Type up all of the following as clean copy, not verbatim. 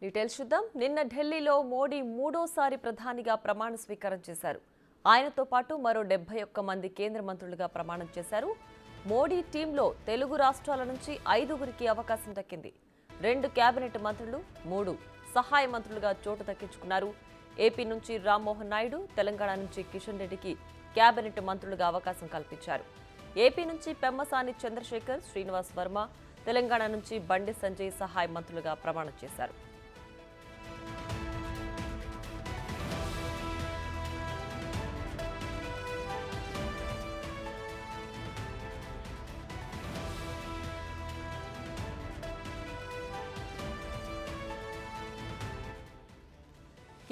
Details చూద్దాం. నిన్న ఢిల్లీలో మోడీ మూడోసారి ప్రధానిగా ప్రమాణ స్వీకారం చేశారు. ఆయనతో పాటు మరో 71 మంది కేంద్ర మంత్రులుగా ప్రమాణం చేశారు. మోడీ టీంలో తెలుగు రాష్ట్రాల నుంచి 5గురికి అవకాశం దక్కింది. 2 కేబినెట్ మంత్రులు, 3 సహాయ మంత్రులుగా చోటు దక్కించుకున్నారు. ఏపీ నుంచి రామ్మోహన్ నాయుడు, తెలంగాణ నుంచి కిషన్ రెడ్డికి కేబినెట్ మంత్రులుగా అవకాశం కల్పించారు. ఏపీ నుంచి పెమ్మసాని చంద్రశేఖర్, శ్రీనివాస్ వర్మ, తెలంగాణ నుంచి బండి సంజయ్ సహాయ మంత్రులుగా ప్రమాణం చేశారు.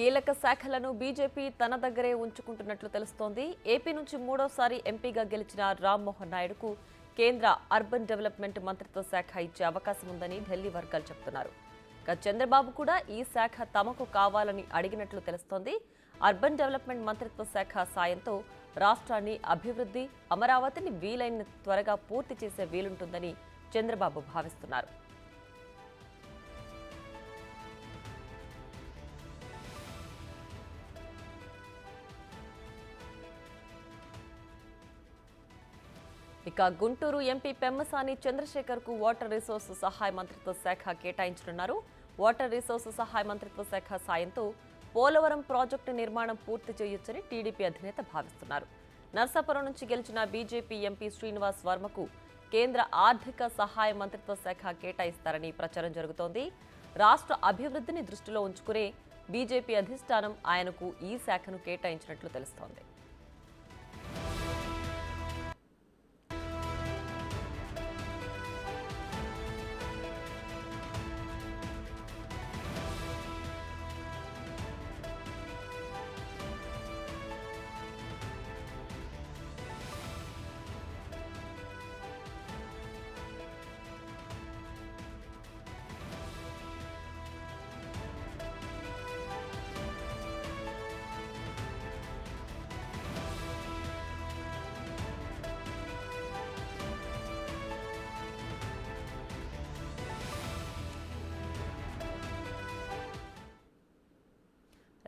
కీలక శాఖలను బీజేపీ తన దగ్గరే ఉంచుకుంటున్నట్లు తెలుస్తోంది. ఏపీ నుంచి మూడోసారి ఎంపీగా గెలిచిన రామ్మోహన్ నాయుడుకు కేంద్ర అర్బన్ డెవలప్మెంట్ మంత్రిత్వ శాఖ ఇచ్చే అవకాశం ఉందని ఢిల్లీ వర్గాలు చెబుతున్నారు. చంద్రబాబు కూడా ఈ శాఖ తమకు కావాలని అడిగినట్లు తెలుస్తోంది. అర్బన్ డెవలప్మెంట్ మంత్రిత్వ శాఖ సాయంతో రాష్ట్రాన్ని అభివృద్ధి, అమరావతిని వీలైన త్వరగా పూర్తి చేసే వీలుంటుందని చంద్రబాబు భావిస్తున్నారు. ఇక గుంటూరు ఎంపీ పెమ్మసాని చంద్రశేఖర్ కు వాటర్ రిసోర్స్ సహాయ మంత్రిత్వ శాఖ కేటాయించనున్నారు. వాటర్ రిసోర్స్ సహాయ మంత్రిత్వ శాఖ సాయంతో పోలవరం ప్రాజెక్టు నిర్మాణం పూర్తి చేయొచ్చని టీడీపీ అధినేత భావిస్తున్నారు. నర్సాపురం నుంచి గెలిచిన బీజేపీ ఎంపీ శ్రీనివాస్ వర్మకు కేంద్ర ఆర్థిక సహాయ మంత్రిత్వ శాఖ కేటాయిస్తారని ప్రచారం జరుగుతోంది. రాష్ట్ర అభివృద్ధిని దృష్టిలో ఉంచుకునే బీజేపీ అధిష్టానం ఆయనకు ఈ శాఖను కేటాయించినట్లు తెలుస్తోంది.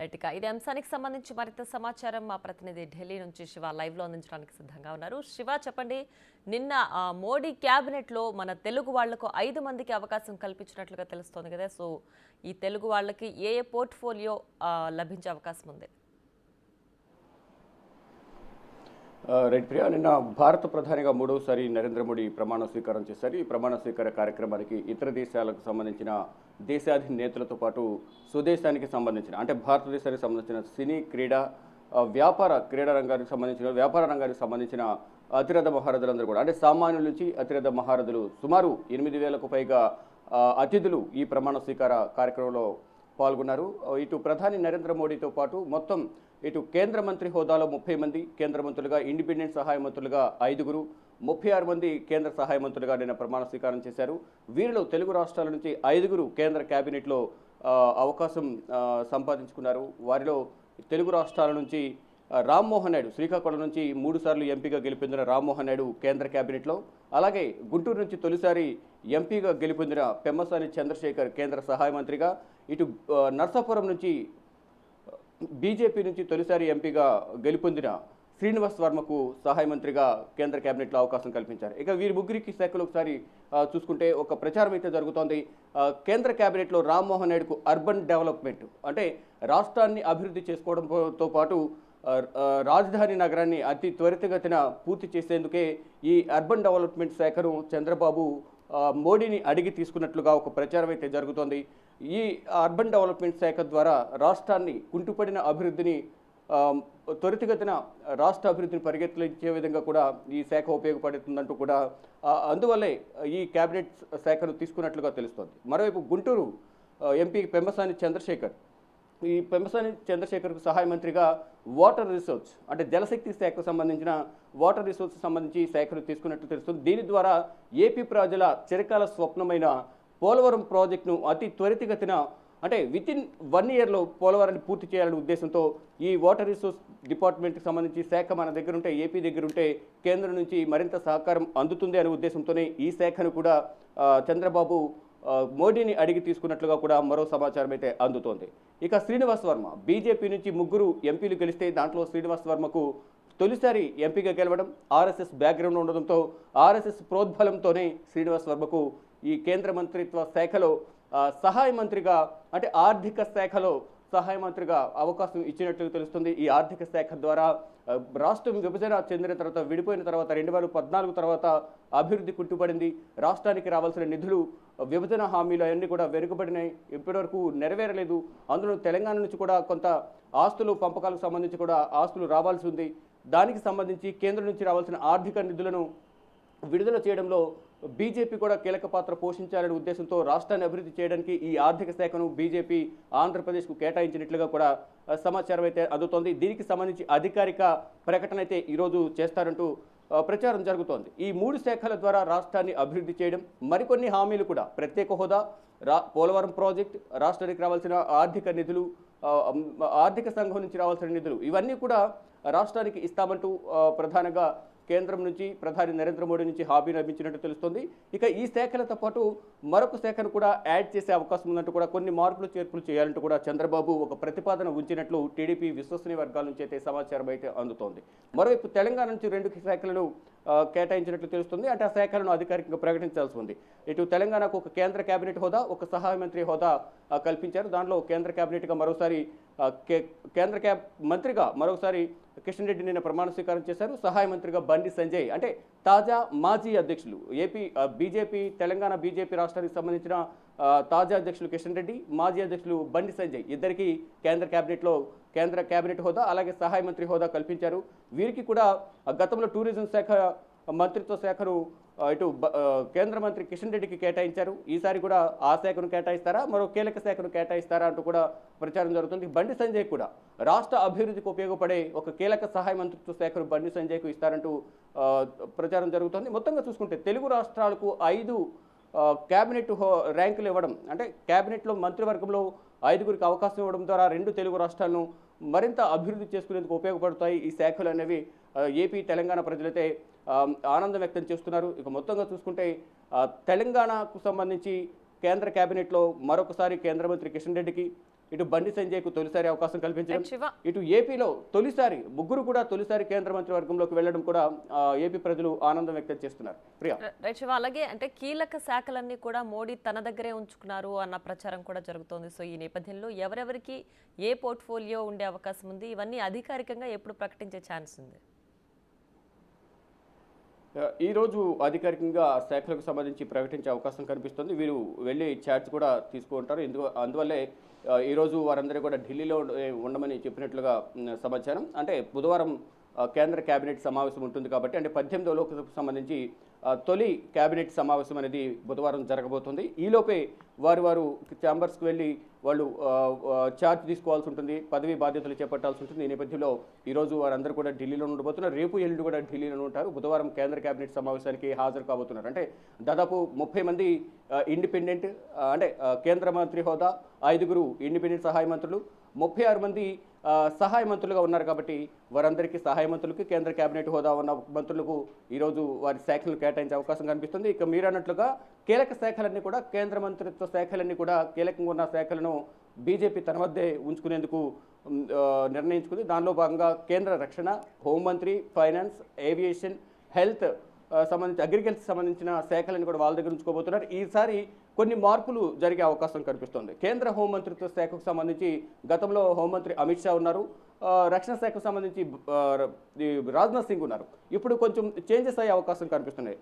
రైట్గా ఇదే అంశానికి సంబంధించి మరింత సమాచారం మా ప్రతినిధి ఢిల్లీ నుంచి శివ లైవ్ లో అందించడానికి సిద్ధంగా ఉన్నారు. శివ, చెప్పండి, నిన్న మోడీ క్యాబినెట్ లో మన తెలుగు వాళ్లకు 5 మందికి అవకాశం కల్పించినట్లుగా తెలుస్తోంది కదా. సో ఈ తెలుగు వాళ్ళకి ఏ పోర్ట్ఫోలియో లభించే అవకాశం ఉంది? రైట్ ప్రియా, నిన్న భారత ప్రధానిగా మూడవసారి నరేంద్ర మోడీ ప్రమాణ స్వీకారం చేశారు. ఈ ప్రమాణ స్వీకార కార్యక్రమానికి ఇతర దేశాలకు సంబంధించిన దేశాధినేతలతో పాటు స్వదేశానికి సంబంధించిన, అంటే భారతదేశానికి సంబంధించిన సినీ, క్రీడా, క్రీడా రంగానికి సంబంధించిన, వ్యాపార రంగానికి సంబంధించిన అతిరథ మహారథులందరూ కూడా, అంటే సామాన్యుల నుంచి అతిరథ మహారథులు సుమారు 8,000కు పైగా అతిథులు ఈ ప్రమాణ స్వీకార కార్యక్రమంలో పాల్గొన్నారు. ఇటు ప్రధాని నరేంద్ర మోడీతో పాటు మొత్తం ఇటు కేంద్ర మంత్రి హోదాలో 30 మంది కేంద్ర మంత్రులుగా, ఇండిపెండెంట్ సహాయ మంత్రులుగా 5గురు, 36 మంది కేంద్ర సహాయ మంత్రులుగా నిన్న ప్రమాణ స్వీకారం చేశారు. వీరిలో తెలుగు రాష్ట్రాల నుంచి 5గురు కేంద్ర కేబినెట్లో అవకాశం సంపాదించుకున్నారు. వారిలో తెలుగు రాష్ట్రాల నుంచి రామ్మోహన్ నాయుడు, శ్రీకాకుళం నుంచి 3 సార్లు ఎంపీగా గెలుపొందిన రామ్మోహన్ నాయుడు కేంద్ర కేబినెట్లో, అలాగే గుంటూరు నుంచి తొలిసారి ఎంపీగా గెలుపొందిన పెమ్మసాని చంద్రశేఖర్ కేంద్ర సహాయ మంత్రిగా, ఇటు నర్సాపురం నుంచి బీజేపీ నుంచి తొలిసారి ఎంపీగా గెలుపొందిన శ్రీనివాస్ వర్మకు సహాయ మంత్రిగా కేంద్ర కేబినెట్లో అవకాశం కల్పించారు. ఇక వీరి ముగ్గురికి శాఖలు ఒకసారి చూసుకుంటే ఒక ప్రచారం అయితే జరుగుతోంది. కేంద్ర కేబినెట్లో రామ్మోహన్ నాయుడుకు అర్బన్ డెవలప్మెంట్, అంటే రాష్ట్రాన్ని అభివృద్ధి చేసుకోవడంతో పాటు రాజధాని నగరాన్ని అతి త్వరితగతిన పూర్తి చేసేందుకే ఈ అర్బన్ డెవలప్మెంట్ శాఖను చంద్రబాబు మోడీని అడిగి తీసుకున్నట్లుగా ఒక ప్రచారం అయితే జరుగుతోంది. ఈ అర్బన్ డెవలప్మెంట్ శాఖ ద్వారా రాష్ట్రాన్ని కుంటుపడిన అభివృద్ధిని త్వరితగతిన రాష్ట్ర అభివృద్ధిని పరిగెత్తించే విధంగా కూడా ఈ శాఖ ఉపయోగపడుతుందంటూ కూడా అందువల్లే ఈ కేబినెట్ శాఖను తీసుకున్నట్లుగా తెలుస్తోంది. మరోవైపు గుంటూరు ఎంపీ పెమ్మసాని చంద్రశేఖర్, ఈ పెమ్మసాని చంద్రశేఖర్కు సహాయ మంత్రిగా వాటర్ రిసోర్స్, అంటే జలశక్తి శాఖకు సంబంధించిన వాటర్ రిసోర్స్ సంబంధించి శాఖను తీసుకున్నట్టు తెలుస్తుంది. దీని ద్వారా ఏపీ ప్రజల చిరకాల స్వప్నమైన పోలవరం ప్రాజెక్టును అతి త్వరితగతిన, అంటే వితిన్ 1 ఇయర్లో పోలవరాన్ని పూర్తి చేయాలనే ఉద్దేశంతో ఈ వాటర్ రిసోర్స్ డిపార్ట్మెంట్కి సంబంధించి శాఖ మన దగ్గర ఉంటే, ఏపీ దగ్గర ఉంటే కేంద్రం నుంచి మరింత సహకారం అందుతుంది అనే ఉద్దేశంతోనే ఈ శాఖను కూడా చంద్రబాబు మోడీని అడిగి తీసుకున్నట్లుగా కూడా మరో సమాచారం అయితే అందుతోంది. ఇక శ్రీనివాస్ వర్మ బీజేపీ నుంచి 3 ఎంపీలు గెలిస్తే దాంట్లో శ్రీనివాస్ వర్మకు తొలిసారి ఎంపీగా గెలవడం, ఆర్ఎస్ఎస్ బ్యాక్గ్రౌండ్ ఉండడంతో ఆర్ఎస్ఎస్ ప్రోద్బలంతోనే శ్రీనివాస్ వర్మకు ఈ కేంద్ర మంత్రిత్వ శాఖలో సహాయ మంత్రిగా అంటే ఆర్థిక శాఖలో సహాయ మంత్రిగా అవకాశం ఇచ్చినట్లు తెలుస్తుంది. ఈ ఆర్థిక శాఖ ద్వారా రాష్ట్రం విభజన చెందిన తర్వాత విడిపోయిన తర్వాత 2014 తర్వాత అభివృద్ధి కుంటుపడింది. రాష్ట్రానికి రావాల్సిన నిధులు విభజన హామీలు అవన్నీ కూడా వెనుకబడినాయి, ఇప్పటివరకు నెరవేరలేదు. అందులో తెలంగాణ నుంచి కూడా కొంత ఆస్తులు పంపకాలకు సంబంధించి కూడా ఆస్తులు రావాల్సి ఉంది. దానికి సంబంధించి కేంద్రం నుంచి రావాల్సిన ఆర్థిక నిధులను విడుదల చేయడంలో బీజేపీ కూడా కీలక పాత్ర పోషించాలనే ఉద్దేశంతో రాష్ట్రాన్ని అభివృద్ధి చేయడానికి ఈ ఆర్థిక శాఖను బీజేపీ ఆంధ్రప్రదేశ్కు కేటాయించినట్లుగా కూడా సమాచారం అయితే అందుతోంది. దీనికి సంబంధించి అధికారిక ప్రకటన అయితే ఈరోజు చేస్తారంటూ ప్రచారం జరుగుతోంది. ఈ 3 శాఖల ద్వారా రాష్ట్రాన్ని అభివృద్ధి చేయడం, మరికొన్ని హామీలు కూడా ప్రత్యేక హోదా, పోలవరం ప్రాజెక్ట్, రాష్ట్రానికి రావాల్సిన ఆర్థిక నిధులు, ఆర్థిక సంఘం నుంచి రావాల్సిన నిధులు ఇవన్నీ కూడా రాష్ట్రానికి ఇస్తామంటూ ప్రధానంగా కేంద్రం నుంచి ప్రధాని నరేంద్ర మోడీ నుంచి హామీ లభించినట్టు తెలుస్తోంది. ఇక ఈ శాఖలతో పాటు మరొక శాఖను కూడా యాడ్ చేసే అవకాశం ఉందంటూ కూడా కొన్ని మార్పులు చేర్పులు చేయాలంటూ కూడా చంద్రబాబు ఒక ప్రతిపాదన ఉంచినట్లు టీడీపీ విశ్వసనీయ వర్గాల నుంచి అయితే సమాచారం అయితే అందుతోంది. మరోవైపు తెలంగాణ నుంచి 2 శాఖలను కేటాయించినట్లు తెలుస్తుంది. అంటే ఆ శాఖలను అధికారికంగా ప్రకటించాల్సి ఉంది. ఇటు తెలంగాణకు ఒక కేంద్ర కేబినెట్ హోదా, ఒక సహాయ మంత్రి హోదా కల్పించారు. దాంట్లో కేంద్ర కేబినెట్గా మరోసారి కేంద్ర మంత్రిగా మరోసారి కిషన్ రెడ్డి నిన్న ప్రమాణ స్వీకారం చేశారు. సహాయ మంత్రిగా బండి సంజయ్ అంటే తాజా మాజీ అధ్యక్షులు బీజేపీ తెలంగాణ బీజేపీ రాష్ట్రానికి సంబంధించిన తాజా అధ్యక్షులు కిషన్ రెడ్డి, మాజీ అధ్యక్షులు బండి సంజయ్ ఇద్దరికి కేంద్ర కేబినెట్ హోదా అలాగే సహాయ మంత్రి హోదా కల్పించారు. వీరికి కూడా గతంలో టూరిజం శాఖ మంత్రిత్వ శాఖను ఇటు కేంద్ర మంత్రి కిషన్ రెడ్డికి కేటాయించారు. ఈసారి కూడా ఆ శాఖను కేటాయిస్తారా, మరో కీలక శాఖను కేటాయిస్తారా అంటూ కూడా ప్రచారం జరుగుతుంది. బండి సంజయ్ కూడా రాష్ట్ర అభివృద్ధికి ఉపయోగపడే ఒక కీలక సహాయ మంత్రిత్వ శాఖను బండి సంజయ్కు ఇస్తారంటూ ప్రచారం జరుగుతుంది. మొత్తంగా చూసుకుంటే తెలుగు రాష్ట్రాలకు 5 క్యాబినెట్ ర్యాంకులు ఇవ్వడం, అంటే క్యాబినెట్లో మంత్రివర్గంలో 5గురికి అవకాశం ఇవ్వడం ద్వారా 2 తెలుగు రాష్ట్రాలను మరింత అభివృద్ధి చేసుకునేందుకు ఉపయోగపడతాయి ఈ శాఖలు అనేవి ఏపీ తెలంగాణ ప్రజలైతే ఆనందం వ్యక్తం చేస్తున్నారు. ఇక మొత్తంగా చూసుకుంటే తెలంగాణకు సంబంధించి కేంద్ర కేబినెట్లో మరొకసారి కేంద్ర మంత్రి కిషన్ రెడ్డికి, ఇటు బండి సంజయ్కు తొలిసారి అవకాశం కల్పించడం, ఇటు ఏపీలో తొలిసారి 3 కూడా తొలిసారి కేంద్ర మంత్రి వర్గంలోకి వెళ్లడం కూడా ఏపీ ప్రజలు ఆనందం వ్యక్తం చేస్తున్నారు. ప్రియా, అలాగే అంటే కీలక శాఖలన్నీ కూడా మోడీ తన దగ్గరే ఉంచుకున్నారు అన్న ప్రచారం కూడా జరుగుతోంది. సో ఈ నేపథ్యంలో ఎవరెవరికి ఏ పోర్ట్ఫోలియో ఉండే అవకాశం ఉంది, ఇవన్నీ అధికారికంగా ఎప్పుడు ప్రకటించే ఛాన్స్ ఉంది? ఈరోజు అధికారికంగా శాఖలకు సంబంధించి ప్రకటించే అవకాశం కనిపిస్తుంది. వీరు వెళ్ళి ఛార్జ్ కూడా తీసుకుంటారు. అందువల్లే ఈరోజు వారందరూ కూడా ఢిల్లీలో ఉండమని చెప్పినట్లుగా సమాచారం. అంటే బుధవారం కేంద్ర కేబినెట్ సమావేశం ఉంటుంది కాబట్టి, అంటే 18వ లోక్సభకు సంబంధించి తొలి కేబినెట్ సమావేశం అనేది బుధవారం జరగబోతుంది. ఈలోపే వారు ఛాంబర్స్కి వెళ్ళి వాళ్ళు ఛార్జ్ తీసుకోవాల్సి ఉంటుంది, పదవి బాధ్యతలు చేపట్టాల్సి ఉంటుంది. ఈ నేపథ్యంలో ఈరోజు వారందరూ కూడా ఢిల్లీలో ఉండబోతున్నారు. రేపు ఎల్లుండి కూడా ఢిల్లీలో ఉంటారు. బుధవారం కేంద్ర కేబినెట్ సమావేశానికి హాజరు కాబోతున్నారు. అంటే దాదాపు 30 మంది ఇండిపెండెంట్ అంటే కేంద్ర మంత్రి హోదా, 5గురు ఇండిపెండెంట్ సహాయ మంత్రులు, 36 మంది సహాయ మంత్రులుగా ఉన్నారు. కాబట్టి వారందరికీ సహాయ మంత్రులకి కేంద్ర కేబినెట్ హోదా ఉన్న మంత్రులకు ఈరోజు వారి శాఖలను కేటాయించే అవకాశం కనిపిస్తుంది. ఇక మీరు అన్నట్లుగా కీలక శాఖలన్నీ కూడా కేంద్ర మంత్రిత్వ శాఖలన్నీ కూడా కీలకంగా ఉన్న శాఖలను బీజేపీ తన వద్దే ఉంచుకునేందుకు నిర్ణయించుకుంది. దానిలో భాగంగా కేంద్ర రక్షణ, హోంమంత్రి, ఫైనాన్స్, ఏవియేషన్, హెల్త్ సంబంధించి అగ్రికల్చర్ సంబంధించిన శాఖలను కూడా వాళ్ళ దగ్గర ఉంచుకోబోతున్నారు. ఈసారి కొన్ని మార్పులు జరిగే అవకాశం కనిపిస్తోంది. కేంద్ర హోంమంత్రిత్వ శాఖకు సంబంధించి గతంలో హోంమంత్రి అమిత్ షా ఉన్నారు, రక్షణ శాఖకు సంబంధించి రాజ్నాథ్ సింగ్ ఉన్నారు. ఇప్పుడు కొంచెం చేంజెస్ అయ్యే అవకాశం కనిపిస్తున్నాయి.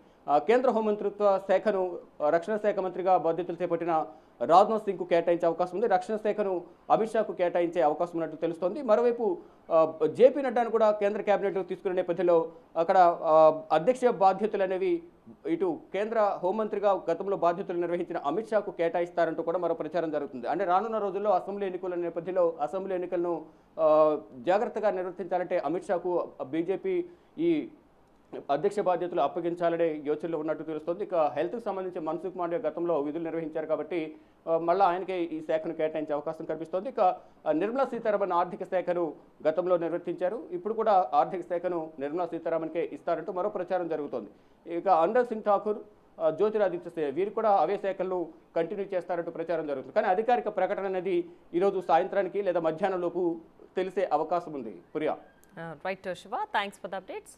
కేంద్ర హోంమంత్రిత్వ శాఖను రక్షణ శాఖ మంత్రిగా బాధ్యతలు చేపట్టిన రాజ్నాథ్ సింగ్కు కేటాయించే అవకాశం ఉంది. రక్షణ శాఖను అమిత్ షాకు కేటాయించే అవకాశం ఉన్నట్లు తెలుస్తోంది. మరోవైపు జేపీ నడ్డాను కూడా కేంద్ర కేబినెట్లో తీసుకునే నేపథ్యంలో అక్కడ అధ్యక్ష బాధ్యతలు అనేవి ఇటు కేంద్ర హోంమంత్రిగా గతంలో బాధ్యతలు నిర్వహించిన అమిత్ షాకు కేటాయిస్తారంటూ కూడా మరో ప్రచారం జరుగుతుంది. అంటే రానున్న రోజుల్లో అసెంబ్లీ ఎన్నికల నేపథ్యంలో అసెంబ్లీ ఎన్నికలను జాగ్రత్తగా నిర్వర్తించాలంటే అమిత్ షాకు బీజేపీ ఈ అధ్యక్ష బాధ్యతలు అప్పగించాలనే యోచనలో ఉన్నట్టు తెలుస్తోంది. ఇక హెల్త్కి సంబంధించి మన్సుఖ్ మాండవ్య గతంలో విధులు నిర్వహించారు కాబట్టి మళ్ళీ ఆయనకే ఈ శాఖను కేటాయించే అవకాశం కనిపిస్తోంది. ఇక నిర్మలా సీతారామన్ ఆర్థిక శాఖను గతంలో నిర్వర్తించారు. ఇప్పుడు కూడా ఆర్థిక శాఖను నిర్మలా సీతారామన్కే ఇస్తారంటూ మరో ప్రచారం జరుగుతోంది. ఇక అనురాగ్ సింగ్ ఠాకూర్, జ్యోతిరాదిత్య సింధియా వీరు కూడా అవే శాఖలను కంటిన్యూ చేస్తారంటూ ప్రచారం జరుగుతుంది. కానీ అధికారిక ప్రకటన అనేది ఈరోజు సాయంత్రానికి లేదా మధ్యాహ్నం లోపు తెలిసే అవకాశం ఉంది. Priya. Right Shiva, thanks for the updates.